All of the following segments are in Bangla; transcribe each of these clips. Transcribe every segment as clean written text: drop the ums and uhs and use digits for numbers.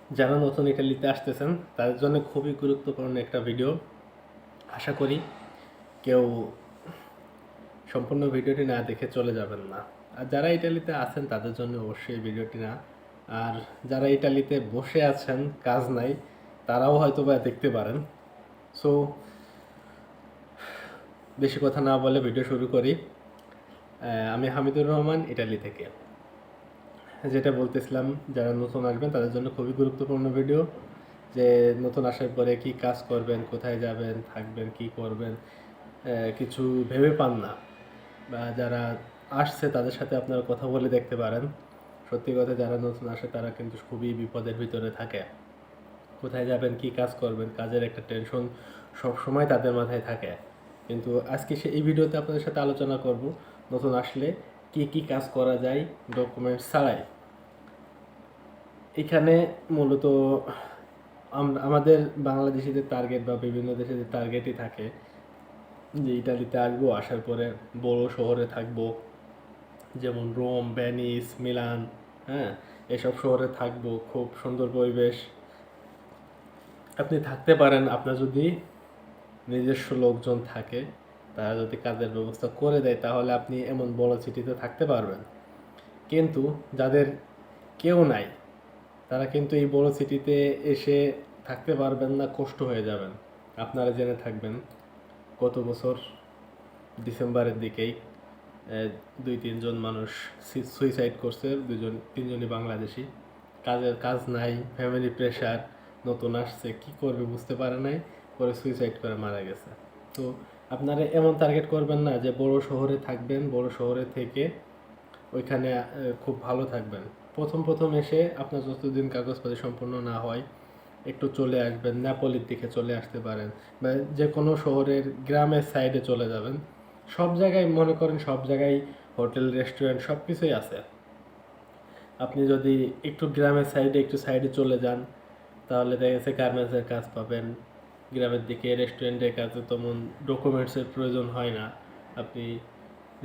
যারা নতুন ইটালিতে আসতেছেন তাদের জন্য খুবই গুরুত্বপূর্ণ একটা ভিডিও। আশা করি কেউ সম্পূর্ণ ভিডিওটি না দেখে চলে যাবেন না। আর যারা ইটালিতে আছেন তাদের জন্য অবশ্যই ভিডিওটি না। আর যারা ইটালিতে বসে আছেন, কাজ নাই, তারাও হয়তো বা দেখতে পারেন। সো বেশি কথা না বলে ভিডিও শুরু করি। আমি হামিদুর রহমান, ইটালি থেকে। যেটা বলতেছিলাম, যারা নতুন আসবেন তাদের জন্য খুবই গুরুত্বপূর্ণ ভিডিও। যে নতুন আসার পরে কি কাজ করবেন, কোথায় যাবেন, থাকবেন, কি করবেন, কিছু ভেবে পান না, বা যারা আসছে তাদের সাথে আপনারা কথা বলে দেখতে পারেন। সত্যি কথা, যারা নতুন আসে তারা কিন্তু খুবই বিপদের ভিতরে থাকে। কোথায় যাবেন, কি কাজ করবেন, কাজের একটা টেনশন সব সময় তাদের মাথায় থাকে। কিন্তু আজকে এই ভিডিওতে আপনাদের সাথে আলোচনা করব নতুন আসলে কি কি কাজ করা যায় ডকুমেন্টস ছাড়াই। এখানে মূলত আমাদের বাংলাদেশিদের টার্গেট বা বিভিন্ন দেশের টার্গেটই থাকে যে ইটালিতে আসবো, আসার পরে বড় শহরে থাকবো, যেমন রোম, ভেনিস, মিলান, হ্যাঁ, এসব শহরে থাকবো, খুব সুন্দর পরিবেশ। আপনি থাকতে পারেন, আপনার যদি নিজস্ব লোকজন থাকে, তারা যদি কাজের ব্যবস্থা করে দেয়, তাহলে আপনি এমন বড় সিটিতে থাকতে পারবেন। কিন্তু যাদের কেউ নাই, তারা কিন্তু এই বড় সিটিতে এসে থাকতে পারবেন না, কষ্ট হয়ে যাবেন। আপনারা জেনে থাকবেন গত বছর ডিসেম্বরের দিকেই 2-3 জন মানুষ সুইসাইড করছে, 2-3জনই বাংলাদেশি। কাজ নাই, ফ্যামিলি প্রেশার, নতুন আসছে, কি করবে বুঝতে পারে নাই, পরে সুইসাইড করে মারা গেছে। তো আপনারা এমন টার্গেট করবেন না যে বড় শহরে থাকবেন, বড় শহরে থেকে ওইখানে খুব ভালো থাকবেন। প্রথম প্রথম এসে আপনার যতদিন কাগজপত্র সম্পূর্ণ না হয় একটু চলে আসবেন, নেপোলির দিকে চলে আসতে পারেন, বা যে কোনো শহরের গ্রামের সাইডে চলে যাবেন। সব জায়গায় মনে করেন, সব জায়গায় হোটেল, রেস্টুরেন্ট সব কিছুই আছে। আপনি যদি একটু গ্রামের সাইডে, একটু সাইডে চলে যান, তাহলে দেখা গেছে গার্মেন্টসের কাজ পাবেন। গ্রামের দিকে রেস্টুরেন্টের কাজে তেমন ডকুমেন্টসের প্রয়োজন হয় না। আপনি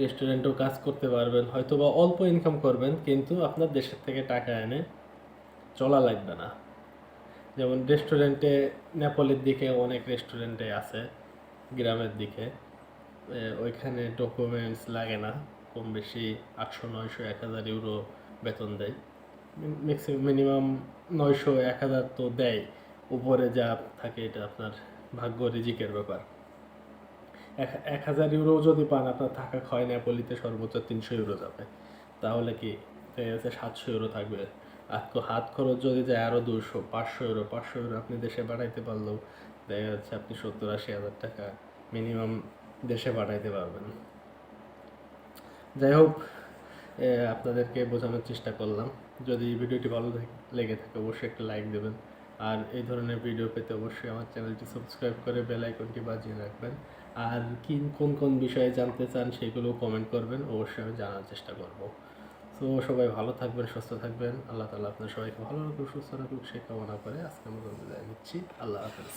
রেস্টুরেন্টেও কাজ করতে পারবেন, হয়তো বা অল্প ইনকাম করবেন, কিন্তু আপনার দেশের থেকে টাকা এনে চলা লাগবে না। যেমন রেস্টুরেন্টে, নেপালের দিকে অনেক রেস্টুরেন্টে আছে গ্রামের দিকে, ওইখানে ডকুমেন্টস লাগে না। কম বেশি 800, 900, 1000 ইউরো বেতন দেয়। মিনিমাম 900, 1000 তো দেয়। উপরে যা থাকে এটা আপনার ভাগ্য, রিজিকের ব্যাপার। 1000 ইউরো যদি পান, আপনার থাকা খাওয়া নেপালিতে সর্বোচ্চ 300 ইউরো যাবে। তাহলে কি দেখা যাচ্ছে 700 ইউরো থাকবে। হাত খরচ যদি যায় আরও 200, 500 ইউরো, 500 ইউরো আপনি দেশে পাঠাইতে পারলেও দেখা যাচ্ছে আপনি 70-80 হাজার টাকা মিনিমাম দেশে পাঠাইতে পারবেন। যাই হোক, আপনাদেরকে বোঝানোর চেষ্টা করলাম। যদি ভিডিওটি ভালো লেগে থাকে অবশ্যই একটা লাইক দেবেন। আর এই ধরনের ভিডিও পেতে অবশ্যই আমার চ্যানেলটি সাবস্ক্রাইব করে বেল আইকনটি বাজিয়ে রাখবেন। আর কোন কোন বিষয়ে জানতে চান সেগুলো কমেন্ট করবেন, অবশ্যই আমি জানার চেষ্টা করব। তো সবাই ভালো থাকবেন, সুস্থ থাকবেন। আল্লাহ তাআলা আপনার সবাইকে ভালো রাখুক, সুস্থ রাখুক, সে কামনা করে আজকে আমরা বিদায় নিচ্ছি। আল্লাহ হাফেজ।